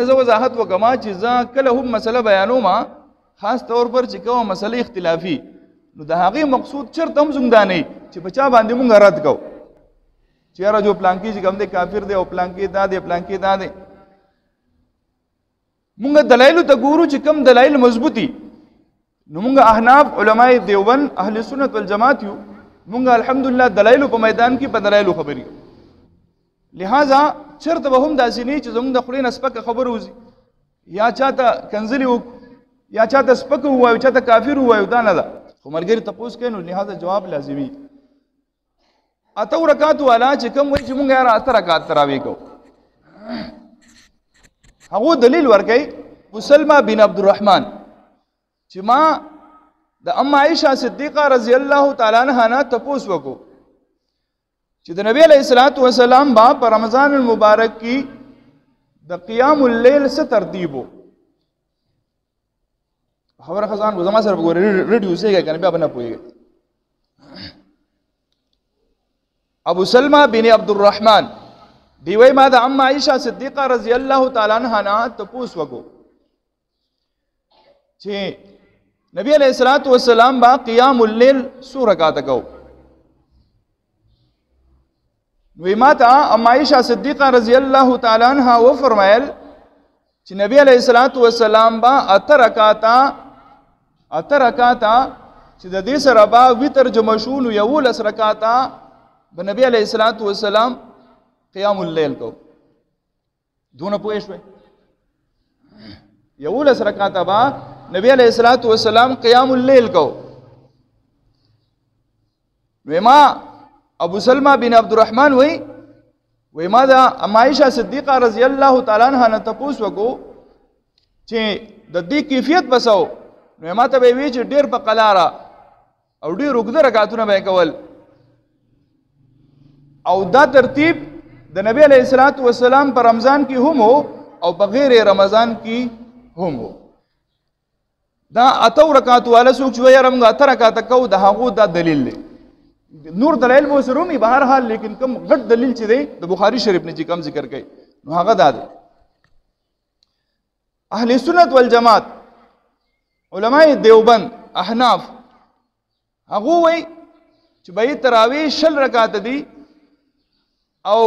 زه وضاحت وکما چې زه کله هم مسله بیانوم خاص طور پر چې کومه مسله اختلافي نو د هغې مقصود چرته هم زموږ دا نه چې په چا باندې مونږ رد کوو چې یاره جو پلانکي چې کوم دی کافر دی او پلانکي دا دی پلانکي دا دی. مونږ دلایلو ته ګورو چې کوم دلایل مضبوطي نو مونږ احناف علماء دیوبند اهل سنت والجماعت یو مونږ الحمدلله دلایلو په میدان کې په دلایلو خبرې کوو. لہذا چرته به هم داسې نه چې زموږ د خولې نه سپکه خبره وځي یا چاته کنځلې وکړو یا چاته سپکه ووایو چاته کافر ووایو دا نه ده خو ملګري تپوس کوي نو لہذا جواب لازمي. اتو رکعات والا چې کوم وایي چې مونږ یاره اته رکعات تراویح کوو هغه دلیل ورکوي مسلمه بن عبدالرحمن چې ما د ام عائشه صدیقه رضی الله تعالی عنها نه تپوس وکړو چې د نبی علیہ الصلوۃ والسلام با په رمضان المبارک کې د قیام اللیل څه ترتیب وو. خبره خزان زما سره وګورئ ریډیو سیګه کنه بیا بنه پويږي. ابو سلمہ بن عبدالرحمن دی وای ما د ام عائشه صدیقه رضی الله تعالی عنها نه تپوس وکړو چې نبی علیہ الصلوۃ والسلام با قیام اللیل څو رکعات کوو. نو ما ته ام عائشه صدیقه رضی الله تعالی عنها و فرمایل چې نبی علیہ الصلوۃ والسلام با اته رکعاتا چې د دې سره با وتر جمع شول یو لس رکعاتا به نبی علیہ الصلوۃ والسلام قیام اللیل کو دونه پوه شوي یو لس رکعاتا با نبی علیہ الصلوۃ والسلام قیام اللیل کو. نو ما ابو سلمہ بن عبدالرحمن وی ما دا ام عائشه صدیقه رضی الله تعالی عنها نه تپوس وکړو چې د دې کیفیت بسو نو ما ته وی چې ډیر په قلاره او ډیر وګړه رکعاتونه به کول او دا ترتیب د نبی علیہ الصلوۃ والسلام په رمضان کې هم او په غیر رمضان کې هم. دا اتو رکعات والا څوک چې وایي رمغه اته رکعات کو د هغه دا دلیل دی. نور دلائل مو سره می بهر حال لیکن کم غټ دلیل چې دی د بخاری شریف نه چې کم ذکر کړي نو هغه دا دی. اهل سنت والجماعت علماء دیوبند احناف هغه وایي چې به تراویح شل رکعات دي او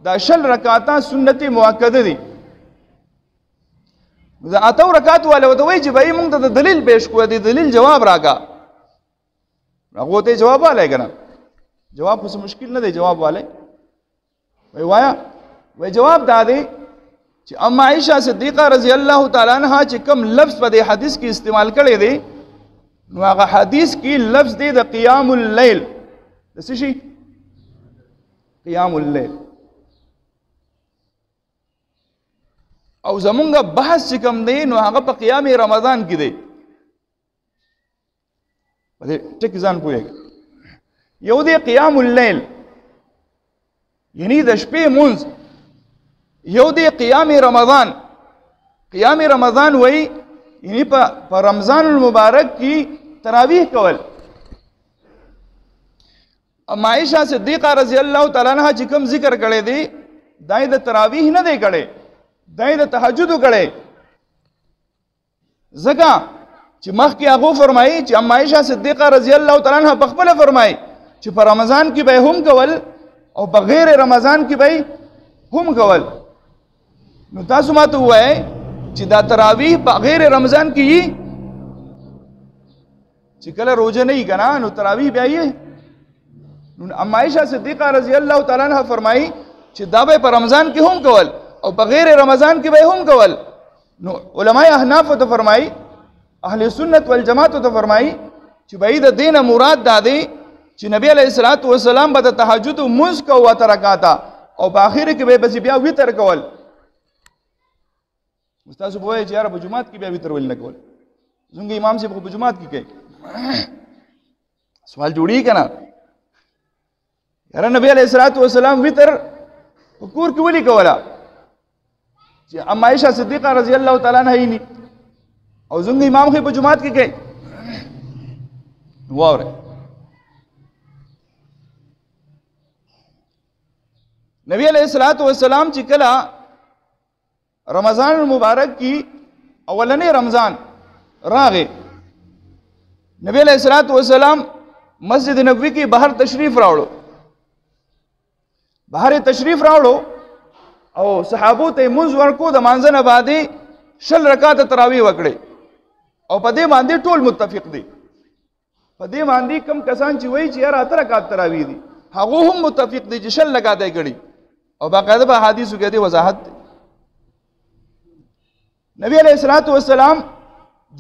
دا شل رکعاتا سنت مؤکده دي. دا اتو رکعات والا وته وایي چې به موږ ته دلیل پیش کوو دی دلیل جواب راکا هغه ته جواب والے کنه جواب خو مشکل نه دی جواب والے وای وایا وای جواب دا دی چې ام عائشه صدیقه رضی الله تعالی عنها چې کوم لفظ په دې حدیث کې استعمال کړي دی نو هغه حدیث کې لفظ دی د قیام اللیل د څه شي قیام اللیل او زمونږ بحث چې کوم دی نو هغه په قیام رمضان کې دی. ټک ځان پوهیږي یو دی قیام اللیل یعنی د شپې مونځ یو دی قیام رمضان. قیام رمضان وای یعنی په رمضان المبارک کې تراویح کول. ام عائشه صدیقه رضی الله تعالی عنها چې کوم ذکر کړي دی دای د تراویح نه دی کړي دای د تهجد کړي زګه چې مخکې هغه فرمایي چې ام عائشه صدیقه رضی الله تعالی عنها بخبل فرمایي چې په رمضان کې به هم کول او په غیر رمضان کې به هم کول. نو تاسو ماته وایي چې دا تراویح په غیر رمضان کې یي چې کله روزه نه یي کنه نو تراویح بیا یي. نو ام عائشه صدیقه رضی الله تعالی عنها فرمایي چې دا به په رمضان کې هم کول او په غیر رمضان کې به هم کول. نو علماء احناف ته فرمایي اهل سنت والجماعت ته فرمایي چې بعید دین مراد دا دی چې نبی علیہ الصلوۃ والسلام به تهجد مز کو و ترکاتا او په اخر کې به بس بیا وتر کول. استاد وایي چې یاره په جمعات کې بیا وتر ول نه کول زنګ امام صاحب په جمعات کې کوي سوال جوړی کنه یاره نبی علیہ الصلوۃ والسلام وتر کور کې ولي کولا چې ام عائشه صدیقه رضی الله تعالی عنها یې او زنګ امام خو په جمعات کې کوي واوره. نبی علیہ الصلوۃ والسلام چې کله رمضان المبارک کی اولنې رمضان راغې نبی علیہ الصلوۃ والسلام مسجد نبوی کی بهر تشریف راوړو او صحابو ته منځ ورکو د مانځه نه بعدې 20 رکعات تراویح وکړي او په دې باندې ټول متفق دي په دې باندې کم کسان چې وایي چې 8 رکعات تراویح دي هغه هم متفق دي چې 20 رکعات یې کړي او باقاعده په حدیثو کې دي وضاحت دی نبی علیہ الصلوۃ والسلام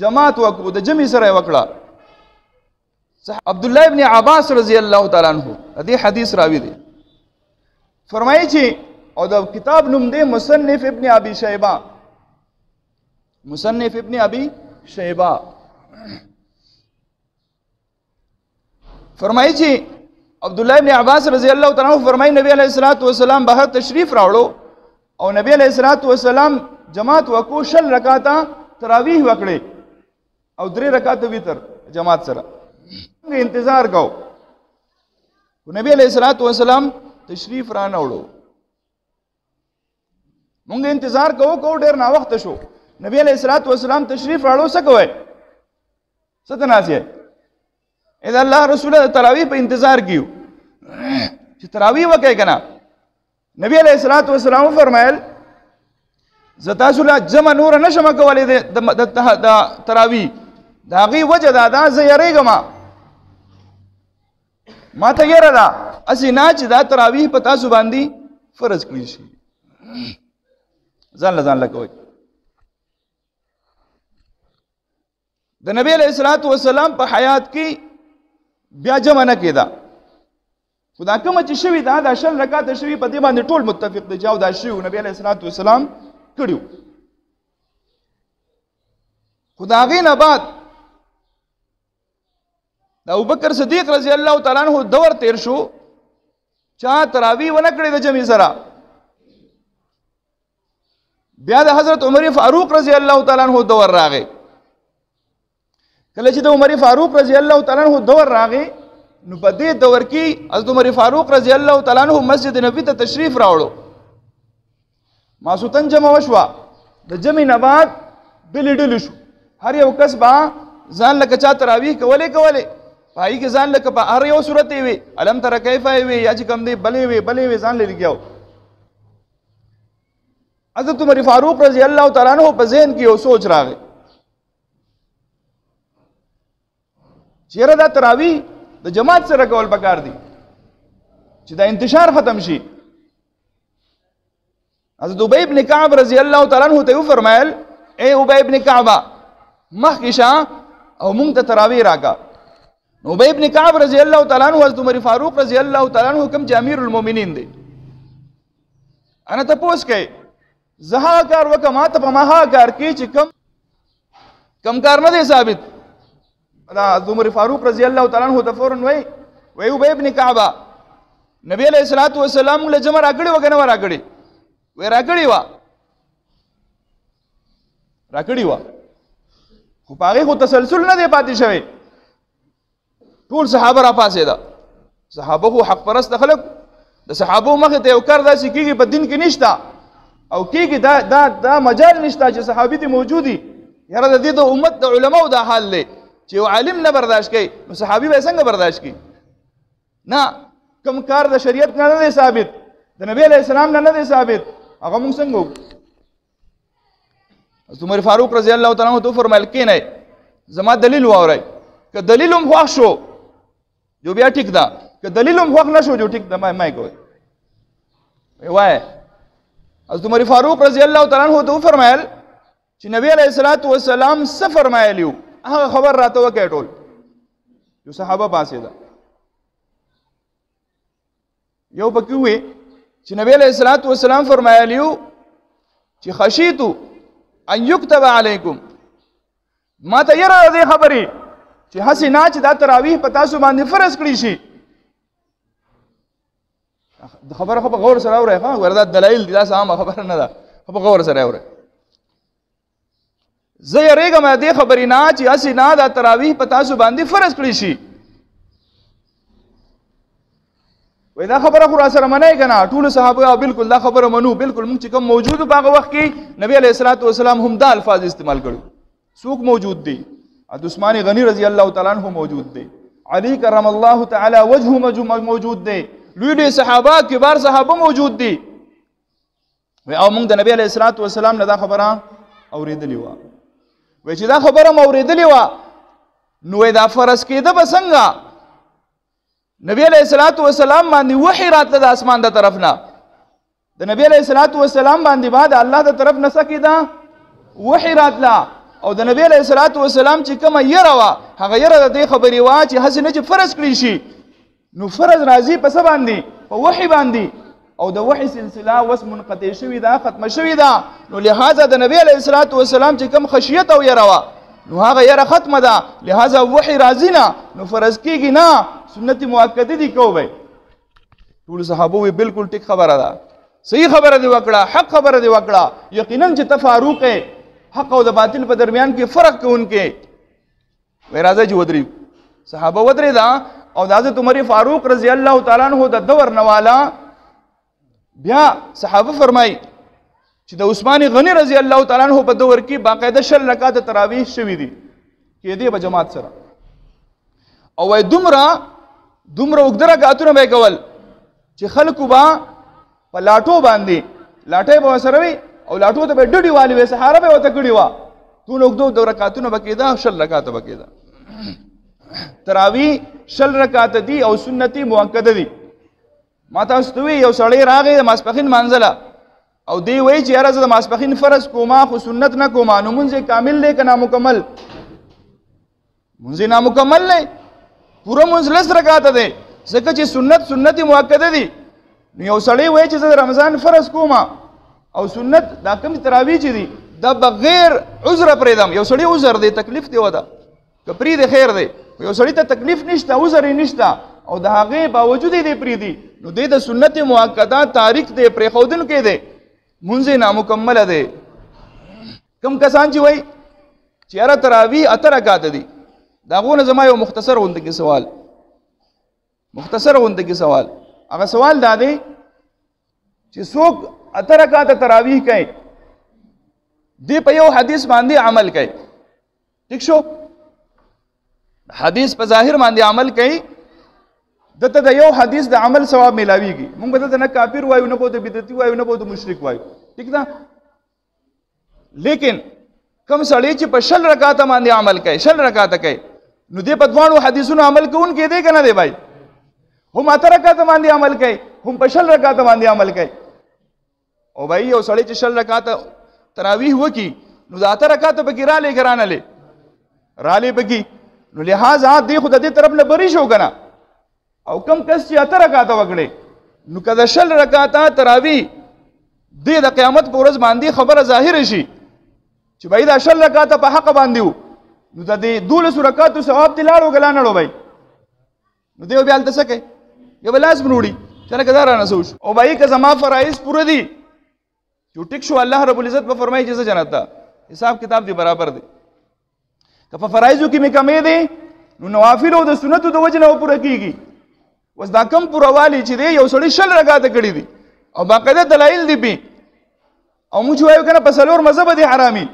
جماعت وکړو د جمع سره وکړه عبد الله ابن عباس رضی الله تعالی عنہ دې حدیث راوی دی فرمایي چې او د کتاب نوم دی مصنف ابن ابي شيبه فرمایي چې عبد الله ابن عباس رضی الله تعالی عنہ فرمایي نبی علیہ الصلوۃ والسلام بهر تشریف راوړو او نبی علیہ الصلوۃ والسلام جماعت وکړو 20 رکعات تراویح وکړي او 3 رکعات وتر جماعت سره انتظار کو نبی علیہ الصلوۃ والسلام تشریف را نه وړو مونږ انتظار کو ډیر نا وخت شو نبی علیہ الصلوۃ والسلام تشریف راړو څه کوي ستناسي اذا الله رسول تراویح په انتظار کیو چې تراویح وکړي کنه نبی علیہ الصلوۃ والسلام فرمایل زتا سولا جمع نور نشم کولې د تراویح دا غي وجه دا زه یریګم ما ته یره دا اسی نه چې دا تراویح په تاسو باندې فرض کړی شي ځان لکوي د نبی علیہ الصلوۃ والسلام په حیات کې بیا جمع نه کېدا خدا کوم چې شوی دا 20 رکعات شوی په دې باندې ټول متفق دي چې دا شی نبی علیہ الصلوۃ والسلام کړیو خدا غي نه بعد د ابوبکر صدیق رضی الله تعالی عنہ دور تیر شو چا تراویح ونه کړی د جمع سره بیا د حضرت عمر فاروق رضی الله تعالی عنہ دور راغی کله چې د عمر فاروق رضی الله تعالی عنہ دور راغی نو په دې دور کې حضرت عمر فاروق رضی الله تعالی عنہ مسجد نبوی ته تشریف راوړو ماسوتن جمع وشوا د جمع نه بعد بل ډل شو هر یو کس با ځان لکه چا تراویح کولې پای کې ځان لکه په هر یو صورت وي علم تر کیف وي یا چې کوم دی بلې وي ځان لګیاو حضرت عمر فاروق رضی الله تعالی عنہ په ذهن کې یو سوچ راغی چیرې دا تراویح د جماعت سره کول پکار دي چې دا انتشار ختم شي حضرت ابی ابن کعب رضی الله تعالی عنہ ته فرمایل اے ابی ابن کعب مخکشا او مونږ ته تراویح راکا نو ابی ابن کعب رضی الله تعالی عنہ حضرت عمر فاروق رضی الله تعالی عنہ کوم امیر المؤمنین دی انا ته پوښ کئ زها کار وکما ته په ما کار کې چې کم کار نه دی ثابت دا عمر فاروق رضی الله تعالی عنہ ته فورن وای ابی ابن کعب نبی علیہ الصلوۃ والسلام له جمع راکړي وکنه راکړي وای راکړي وا خو پاره خو تسلسل نه دی پاتې شوی ټول صحابه را پاسې دا صحابه خو حق پرست خلک د صحابه مخه ته یو کار داسې کیږي په دین کې نشتا او کیږي دا مجال نشتا چې صحابي دي موجودي یاره د دې د امت د علماو دا حال دی چې یو عالم نه برداشت کوي نو صحابي به څنګه برداشت کوي نه کوم کار د شریعت نه دی ثابت د نبی علیہ السلام نه دی ثابت هغه موږ څنګه وکړو حضرت عمر فاروق رضی الله تعالی عنہ تو فرمایل کینه زما دلیل واورای که دلیلم خو شو جو بیا ټیک دا که دلیلم خو نه شو جو ټیک دا ما کوي وای حضرت عمر فاروق رضی الله تعالی عنہ تو فرمایل چې نبی علیہ الصلوۃ والسلام څه فرمایلیو هغه خبر راته وکړ ټول جو صحابه پاسې دا یو پکې وې چې نبی علیہ الصلوۃ والسلام فرمایلیو چې خشیتو ان یكتب علیکم ما ته یره دې خبرې چې حسینا چې دا تراویح په تاسو باندې فرض کړی شي خبره خو په غور سره اورئ ها وردا دلایل دي دا سم خبره نه ده په غور سره اورئ زه یریګم دې خبرې نه چې حسینا دا تراویح په تاسو باندې فرض کړی شي وای دا خبره خو را سره منئ که نه؟ ټولو صحابه بالکل دا خبره منو. بالکل موږ چې کوم موجود په هغه وخت کې نبی علیه الصلاۃ والسلام هم دا الفاظ استعمال کړو. څوک موجود دی؟ عثمان غنی رضی الله تعالی عنہ موجود دی، علی کرم الله تعالی وجهه موجود دی، لوی لوی صحابه کبار صحابه موجود دي. وای او موږ د نبی علیه الصلاۃ والسلام نه دا خبره اورېدلې وه. وای چې دا خبره مو اورېدلې وه نو دا فرض کېده به څنګه؟ نبی علیہ الصلوۃ والسلام باندې وحی راتله د اسمان د طرف نه. د نبی علیہ الصلوۃ والسلام باندې بعد الله د طرف نه سکیدا وحی راتله. او د نبی علیہ الصلوۃ والسلام چې کومه یره وا هغه یره د دې خبرې وا چې حسنه چې فرض کړی شي نو فرض راځي په څه باندې؟ په وحی باندې. او د وحی سلسله وس منقطع شوی دا، ختم شوی دا. نو لہذا د نبی علیہ الصلوۃ والسلام چې کوم خشیت او یره وا نو هغه یره ختمه ده. لہذا وحی راځي نه نو فرض کیږي نه، سنت مؤکده دي کوي. ټول صحابه وی بالکل ټیک خبره ده، صحیح خبره دی وکړه، حق خبره دی وکړه. یقینا چې تفاروق حق او د باطل په درمیان کې فرق کوونکې وی راځي چې ودرې. صحابه ودرې دا او د حضرت عمر فاروق رضی الله تعالی عنہ د دور نوالا بیا صحابه فرمای چې د عثمان غنی رضی الله تعالی عنہ په دور کې باقاعده 10 رکعات تراویح شوي دي کې دې په جماعت سره. او وای دومره وګړه رکعاتونه به کول چې خلکو با په لاټو باندې لاټه به سره وي او لاټو ته به ډډي والی وي، سحاره به وته کړي وا. ټول وګړو رکعاتونه به کېده، 10 رکعات به کېده. تراویح 10 رکعات دي او سنتي مؤکده دي. ما تاسو ته یو سړی راغی د ماسپخین منځله او دی وای چې یاره زه د ماسپخین فرض کومه خو سنت نه کومه. نو مونځ کامل دی که نامکمل؟ مونځ نامکمل دی، پوره مونځ 10 رکعاته دی ځکه چې سنت مؤکده دي. نو یو سړی وای چې زه د رمضان فرض کومه او سنت دا کوم تراویح چې دي دا بغیر عذر پرېږدم. یو سړی عذر دی، تکلیف دی ودا که پرېږدي خیر دی. یو سړی ته تکلیف نشته، عذر یې نشته او د هغې باوجود یې دی پرېږدي نو دی د سنت مؤکده تاریک دی، پرېښودونکی دی، مونځ یې نامکمله دی. کم کسان چې وایي چې یاره تراویح 8 رکعاته دي د هغو نه زما یو مختصر غونده کې سوال. هغه سوال دا دی چې څوک 8 رکعاته تراویح کوي دی په یو حدیث باندې عمل کوي، ٹھیک شو، حدیث په ظاهر باندې عمل کوي، دته د یو حدیث د عمل ثواب ملاویږي. موږ به دته نه کافر وایو، نه به بدعتي وایو، نه به مشرک وایو، ٹھیک ده. لیکن کم سړی چې په 10 رکعاته باندې عمل کوي، 10 رکعاته کوي نو دی په دوانو حدیثونو عمل کوونکی دی که نه دی بھائی؟ هم 8 رکعاته باندې عمل کوي، هم په 10 رکعاته باندې عمل کوي. او بھائی یو سړی چې 10 رکعاته تراویح وکي نو د 8 رکعاته پکې رالی که رانلی؟ رالی پکې. نو لہذا دی خو د دې طرف نه بری شو که نه. او کم کس چې 8 رکعاته وکړي نو که د 10 رکعاته تراویح دی د قیامت په ورځ باندې خبره ظاهر شي چې بھائی دا 10 رکعاته په حق باندې وو نو د دې 12 رکعاتو ثواب دی لاړو که لا نړو بھائی؟ نو دی بیا هلته څه کوي؟ یو به لاس بروړي چې لکه دا رانه څه وشو. او بھائی که زما فرایض پوره دي چې ټیک شو، الله رب العزت به فرمایي چې زه جنت ته حساب کتاب دی برابر دی. که په فرایضو کې مې کمې دی نو نوافلو د سنتو د وجې نه به پوره کېږي. اوس دا کم پوروالي چې دی یو سړي 10 رکعاته کړي دي او باقاعده دلایل دي پې او موږ وایو که نه په 4 مذهبه دي حرامي،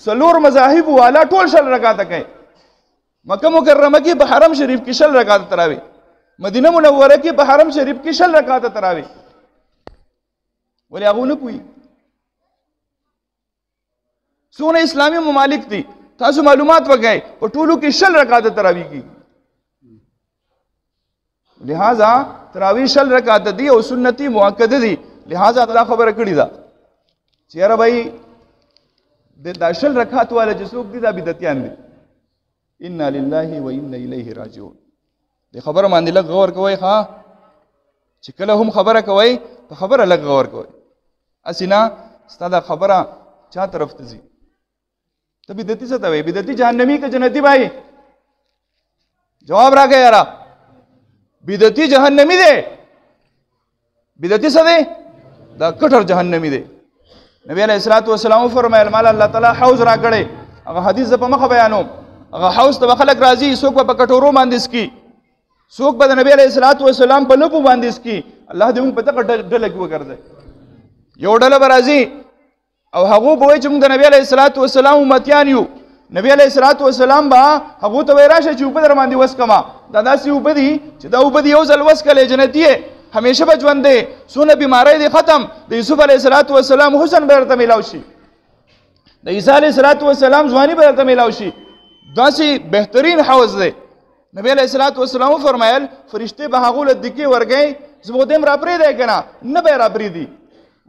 4 مذاهب والا ټول 10 رکعاته کوي. مکه مکرمه کې په حرم شریف کې 10 رکعاته تراویح، مدینه منوره کې په حرم شریف کې 10 رکعاته تراویح. ولې هغه نه پوهېږي؟ څونه اسلامي ممالک دي تاسو معلومات وکړئ په ټولو کې 10 رکعاته تراویح کېږي. لہذا تراویح 10 رکعاته دي او سنتي مؤکده دي. لہذا دا خبره کړې ده چې یاره بھائی دا 10 رکعات والا چې څوک دي دا بدعتیان دي. انا لله و انا الیه راجعون. دې خبره باندې لږ غور کوئ ښه، چې کله هم خبره کوئ په خبره لږ غور کوئ. هسې نه ستا دا خبره چا طرف ته ځي؟ ته بدعتي څه ته وایي؟ بدعتي جهنمي که جنتي بھائی؟ جواب راکړه یاره. بدعتي جهنمی دی. بدعتي څه دی؟ دا کټر جهنمی دی. نبی علیہ الصلوۃ والسلام فرمایل مال الله تعالی حوض را کړي. هغه حدیث په مخه بیانوم. هغه حوض ته خلک راځي، څوک په کټورو باندې سکي، څوک به د نبی علیه الصلاۃ والسلام په لپو باندې اسکی الله دې موږ په دغه ډله کې وګرځي. یو ډله به راځي او هغه به وایي چې موږ د نبی علیه الصلاۃ والسلام امتیان یو. نبی علیه الصلاۃ والسلام به هغه ته وایي راشه چې اوبه در باندې وس کما. دا داسې اوبه دي چې دا اوبه دي یو ځل وس کړې جنتي یې همیشه به ژوند دی. څونه بیماری دي ختم. د یوسف علیه الصلاۃ والسلام حسن به ورته میلاو شي. د عیسی علیه الصلاۃ والسلام ځواني به ورته میلاو شي. داسې بهترین حوض دی. نبی علیه الصلاۃ والسلام فرمایل فرشته به هغه له دکی ورګي زبودم را پرې دی کنه نه به را پرې دی.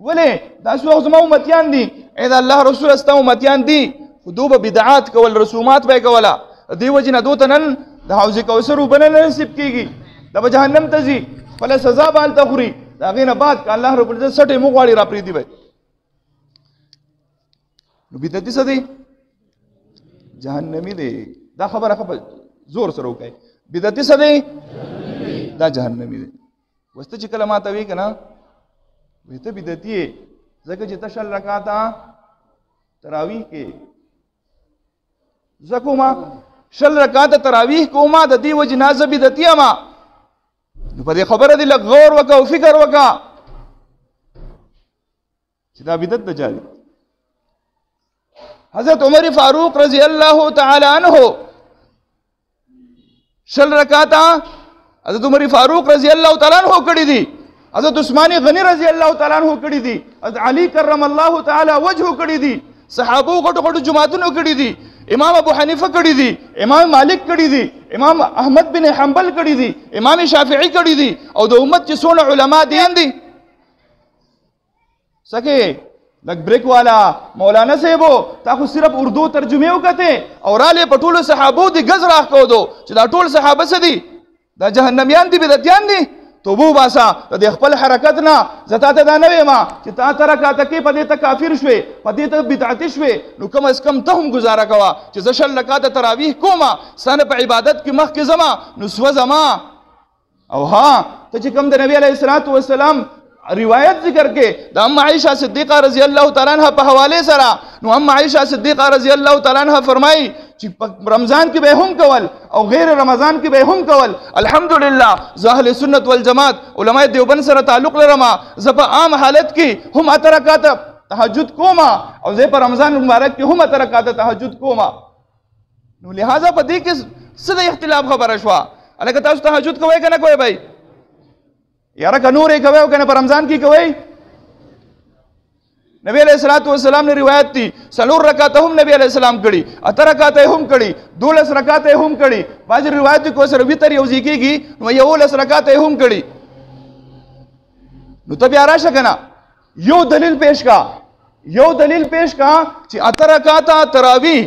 ولې دا څو زما امتیان دي اې الله رسول استا امتیان دي خو به بدعات کول رسومات به کوله دی وجنه دوته نن د حوض کوثر وبنل نصیب کیږي د به جهنم ته ځي خپل سزا بال تخوري دا غینه بعد ک الله رب العزت سټه مو غواړي را پرې دی وای نو بدعتي څه دی جهنمی دی. دا خبره خبر زور سره وکای بدعتي څه دی دا جهنمی دی. وسته چې کلمات وی کنه وی ته بدعتي ځکه چې تشل رکعاته تراویح کې زکوما شل رکعاته تراویح کوما د دې وجه نازه بدعتي ما نو په دې خبره دی لږ غور وکا او فکر وکا چې دا بدعت د جاري. حضرت عمر فاروق رضی الله تعالی عنہ شل رکعاته حضرت عمر فاروق رضی الله تعالی عنہ کړی دي. حضرت عثمان غنی رضی الله تعالی عنہ کړی دي. حضرت علی کرم الله تعالی وجهه کړی دي. صحابو غټ غټ جماعتونو کړی دي. امام ابو حنیفه کړی دي. امام مالک کړی دي. امام احمد بن حنبل کړی دي. امام شافعی کړی دي. او د امت چې څونه علما دي سکه لګ بریک والا مولانا صاحبو تا خو صرف اردو ترجمه وکته او رااله پټول صحابو دي غز راخ کو دو چې دا ټول صحابه سدي دا جهنميان دي بدعتيان دي. توبو باسا د خپل حرکت نه زتا ته دا نه ما چې تا ترکاته کې پدې ته کافر شوي پدې ته بدعت شوي نو کم از کم ته هم گزاره کوا چې ز شل لکاته تراویح کوما سن په عبادت کې مخ کې زما نو سو زما او ها ته چې کوم د نبی علیه الصلاۃ والسلام روایت ذکر کې د ام عائشہ صدیقہ رضی الله تعالی عنها په حواله سره نو ام عائشہ صدیقہ رضی الله تعالی عنها فرمایي چې رمضان کې به هم کول او غیر رمضان کې به هم کول. الحمدلله ز اهل سنت والجماعت علماء دیوبند سره تعلق لرم. ز په عام حالت کې هم اترکات تهجد کوما او زه په رمضان مبارک کې هم اترکات تهجد کوما. نو لہذا په دې کې څه د اختلاف خبره شو الکه تاسو تهجد کوئ کنه کوئ بھائی یاره که نور کوي او کنه په رمضان کې کوي. نبی علیہ الصلوۃ والسلام نے روایت تھی سلور رکعات هم نبی علیہ السلام کړي اتر رکعات هم کړي 12 رکعات هم کړي. باج روایت کو سره وتر یو ځکیږي نو یو 12 رکعات هم کړي. نو ته بیا راشه کنه یو دلیل پیش کا چې اتر رکعات تراویح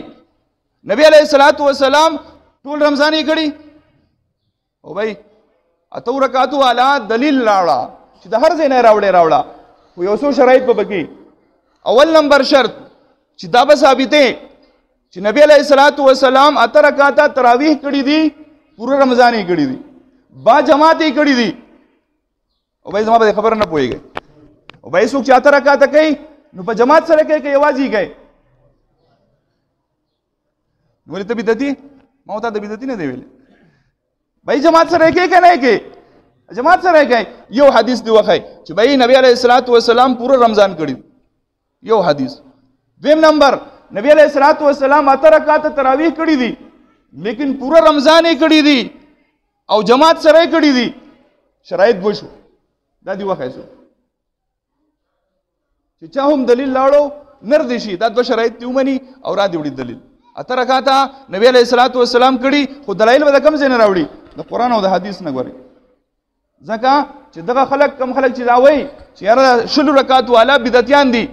نبی علیہ الصلوۃ والسلام ټول رمضان یې کړي او بھائی اتو رکعاتو والا دلیل راوړه چې د هر ځای نه راوړه خو یو څو شرایط په بکی. اول نمبر شرط چې دا به ثابته چې نبی علیہ الصلوۃ والسلام اتر رکعات تراویح کړي دي پوره رمضان یې کړي دي با جماعت یې کړي دي. او بھائی زما به خبر نه پويږي او بھائی څوک چې اتر رکعات کوي نو په جماعت سره کوي کې یوازې کوي نو ته بدعتي ما ته د بدعتي نه دی ویل. بھائی جماعت سره کوي کنه کوي جماعت سره کوي. یو حدیث دی وخی چې بھائی نبی علیہ الصلوۃ والسلام پورا رمضان کړی یو حدیث. دویم نمبر نبی علیہ الصلوۃ والسلام اتر رکعات تراویح کړی دي لیکن پورا رمضان یې کړی دي او جماعت سره کړی دي. شرایط وشو دا دی وخی سو چې چا هم دلیل لاړو نردي شي دا د شرایط دیومني او را دی وړي دلیل. اتر رکعات نبی علیہ الصلوۃ والسلام کړي خو دلایل به کم ځای نه راوړي د قران او د حدیث نه غوري. ځکه چې دغه خلک کم خلک چې دا وایي چې یاره شل رکعات والا بدعتيان دي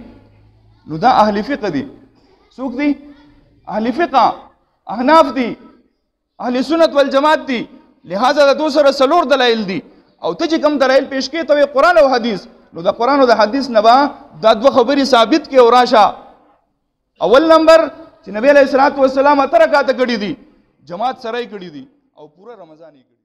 نو دا اهل فقه دي. څوک دي؟ اهل فقه احناف دي اهل سنت والجماعت دي. لہذا د دوسره سلور دلایل دي او ته چې کم دلایل پیش کړي ته قران او حدیث نو د قران او د حدیث نه با دا دوه خبرې ثابت کې او راشه. اول نمبر چې نبی علیہ الصلوۃ والسلام اتر رکعات کړي دي جماعت سره کړي دي او پورا رمضان یې